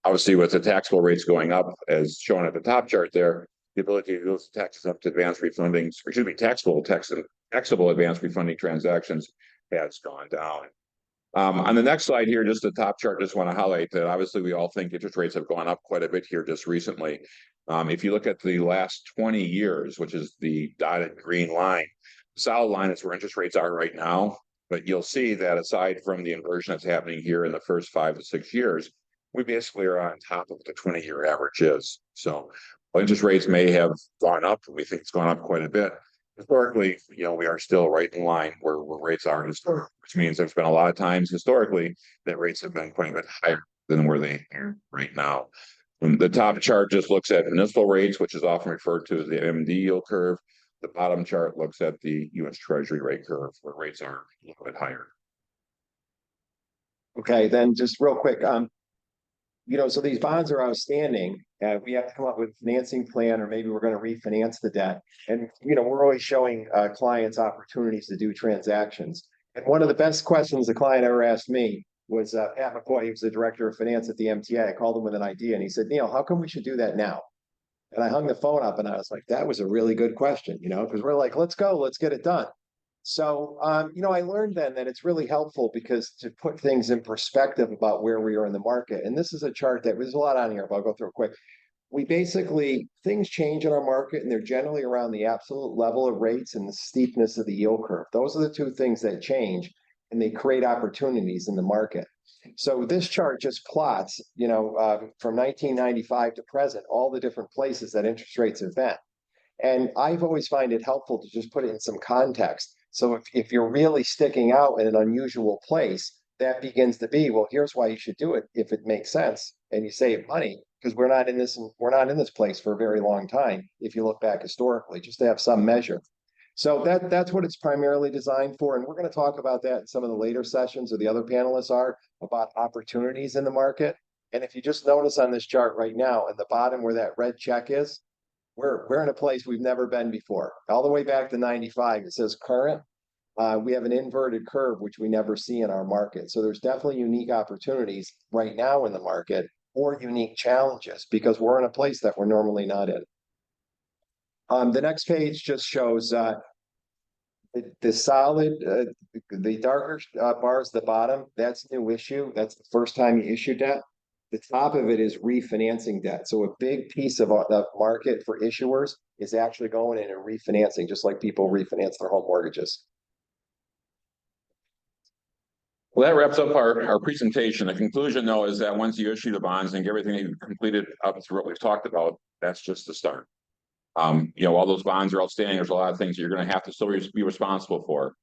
Obviously, with the taxable rates going up, as shown at the top chart there, the ability to do those tax-exempt advance refundings, or excuse me, taxable advance refunding transactions has gone down. On the next slide here, just the top chart, just want to highlight that obviously we all think interest rates have gone up quite a bit here just recently. If you look at the last 20 years, which is the dotted green line, the solid line is where interest rates are right now. But you'll see that aside from the inversion that's happening here in the first 5 to 6 years, we basically are on top of the 20-year average is. So while interest rates may have gone up, we think it's gone up quite a bit. Historically, we are still right in line where rates are historically, which means there's been a lot of times historically that rates have been quite a bit higher than where they are right now. And the top chart just looks at municipal rates, which is often referred to as the MD yield curve. The bottom chart looks at the U.S. Treasury rate curve, where rates are a little bit higher. Okay, then just real quick, so these bonds are outstanding. We have to come up with a financing plan, or maybe we're going to refinance the debt. And, we're always showing clients opportunities to do transactions. And one of the best questions the client ever asked me was Pat McCoy. He was the director of finance at the MTA. I called him with an idea, and he said, Neil, how come we should do that now? And I hung the phone up, and I was like, that was a really good question, because we're like, let's go, let's get it done. So, I learned then that it's really helpful because to put things in perspective about where we are in the market. And this is a chart that there's a lot on here, but I'll go through it quick. We basically, things change in our market, and they're generally around the absolute level of rates and the steepness of the yield curve. Those are the two things that change, and they create opportunities in the market. So this chart just plots, from 1995 to present, all the different places that interest rates have been. And I've always find it helpful to just put it in some context. So if you're really sticking out in an unusual place, that begins to be, well, here's why you should do it if it makes sense and you save money, because we're not in this place for a very long time. If you look back historically, just to have some measure. So that's what it's primarily designed for. And we're going to talk about that in some of the later sessions, or the other panelists are, about opportunities in the market. And if you just notice on this chart right now, at the bottom where that red check is, we're in a place we've never been before. All the way back to 95, it says current. We have an inverted curve, which we never see in our market. So there's definitely unique opportunities right now in the market, or unique challenges, because we're in a place that we're normally not in. The next page just shows the solid, the darker bars at the bottom. That's new issue. That's the first time you issue debt. The top of it is refinancing debt. So a big piece of the market for issuers is actually going in and refinancing, just like people refinance their home mortgages. Well, that wraps up our presentation. The conclusion, though, is that once you issue the bonds and get everything you've completed up through what we've talked about, that's just the start. While those bonds are outstanding, there's a lot of things you're going to have to still be responsible for.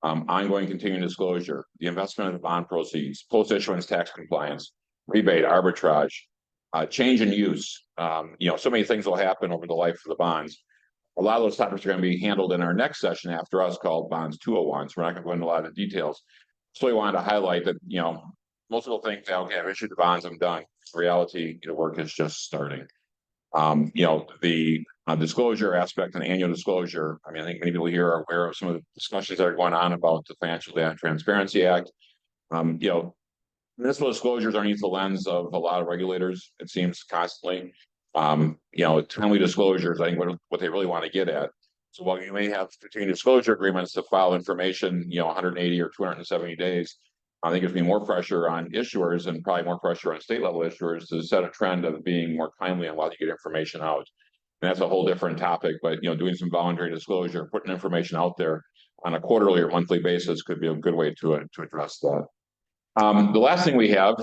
Ongoing continuing disclosure, the investment of the bond proceeds, post-issuance tax compliance, rebate, arbitrage, change in use. So many things will happen over the life of the bonds. A lot of those topics are going to be handled in our next session after us, called Bonds 201. So we're not going to go into a lot of details. So we wanted to highlight that, most people think, okay, I've issued the bonds, I'm done. In reality, the work is just starting. The disclosure aspect and annual disclosure. I think many people here are aware of some of the discussions that are going on about the Financial Data Transparency Act. Municipal disclosures are underneath the lens of a lot of regulators, it seems, constantly. Timely disclosures, I think, what they really want to get at. So while you may have continuing disclosure agreements to file information, 180 or 270 days, I think there's going to be more pressure on issuers, and probably more pressure on state level issuers, to set a trend of being more timely on while you get information out. And that's a whole different topic, but doing some voluntary disclosure, putting information out there on a quarterly or monthly basis could be a good way to address that. The last thing we have,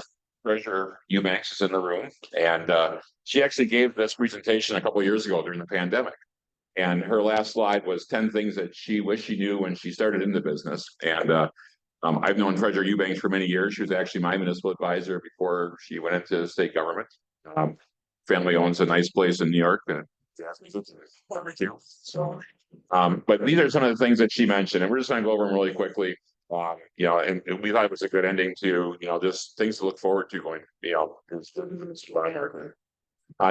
Treasurer Eubanks is in the room, and she actually gave this presentation a couple of years ago during the pandemic. And her last slide was 10 things that she wished she knew when she started in the business. And I've known Treasurer Eubanks for many years. She was actually my municipal advisor before she went into state government. Family owns a nice place in New York. So, but these are some of the things that she mentioned, and we're just going to go over them really quickly. You know, and we thought it was a good ending to, you know, just things to look forward to going, you know.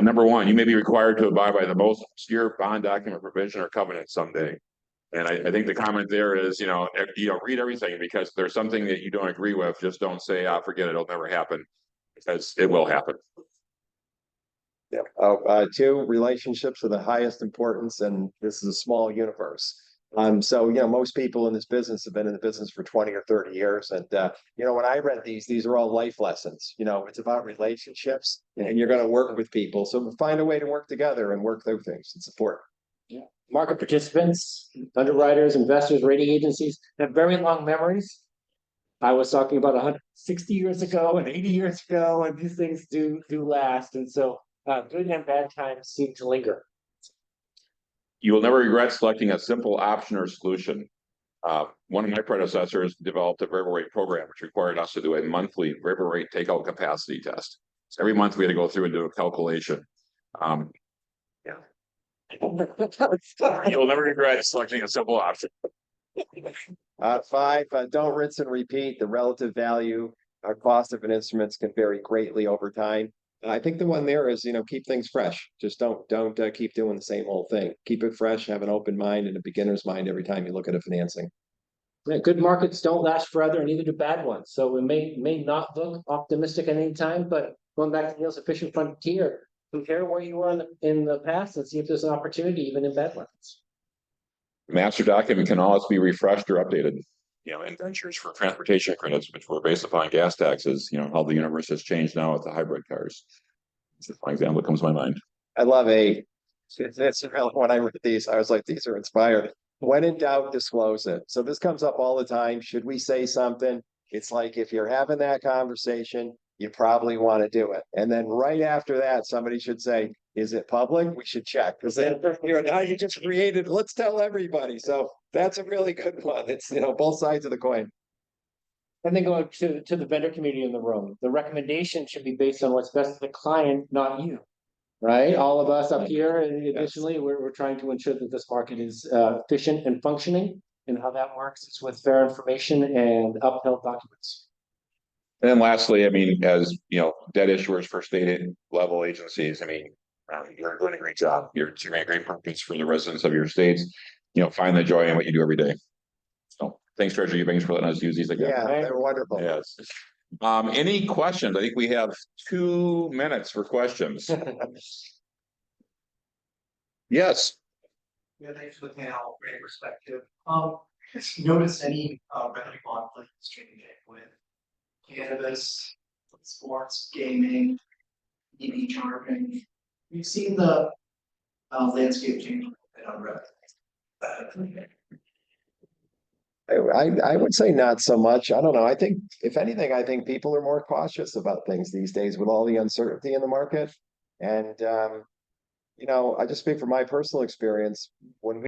Number one, you may be required to abide by the most obscure bond document provision or covenant someday. And I think the comment there is, read everything, because if there's something that you don't agree with, just don't say, forget it, it'll never happen, because it will happen. Yeah. Two, relationships are the highest importance, and this is a small universe. So, most people in this business have been in the business for 20 or 30 years. And, when I read these are all life lessons. It's about relationships, and you're going to work with people. So find a way to work together and work through things and support. Yeah. Market participants, underwriters, investors, rating agencies have very long memories. I was talking about 160 years ago and 80 years ago, and these things do last. And so good and bad times seem to linger. You will never regret selecting a simple option or solution. One of my predecessors developed a variable rate program, which required us to do a monthly variable rate takeout capacity test. So every month we had to go through and do a calculation. Yeah. You'll never regret selecting a simple option. Five, don't rinse and repeat. The relative value, cost of an instruments can vary greatly over time. I think the one there is, keep things fresh. Just don't keep doing the same old thing. Keep it fresh, have an open mind and a beginner's mind every time you look at a financing. Yeah, good markets don't last forever, and neither do bad ones. So it may not look optimistic at any time, but going back to Neil's efficient frontier, compare where you were in the past and see if there's an opportunity even in bad markets. Master document can always be refreshed or updated. Indentures for transportation credits, which were based upon gas taxes, how the universe has changed now with the hybrid cars. This is one example that comes to my mind. I love it's really, when I read these, I was like, these are inspired. When in doubt, disclose it. So this comes up all the time. Should we say something? It's like, if you're having that conversation, you probably want to do it. And then right after that, somebody should say, is it public? We should check. Because then, now you just created, let's tell everybody. So that's a really good one. It's, both sides of the coin. And then going to the vendor community in the room, the recommendation should be based on what's best for the client, not you. Right? All of us up here, and additionally, we're trying to ensure that this market is efficient and functioning, and how that works is with fair information and upheld documents. And then lastly, as debt issuers for state level agencies, you're doing a great job. You're doing a great purpose for the residents of your states. Find the joy in what you do every day. So thanks, Treasury. Thanks for letting us use these again. Yeah, they're wonderful. Yes. Any questions? I think we have 2 minutes for questions. Yes. Yeah, thanks for the panel. Great perspective. Notice any revenue conflicts changing with cannabis, sports, gaming, EV charging? We've seen the landscape change a bit on revenue. I would say not so much. I don't know. I think, if anything, I think people are more cautious about things these days with all the uncertainty in the market. And, I just speak from my personal experience. When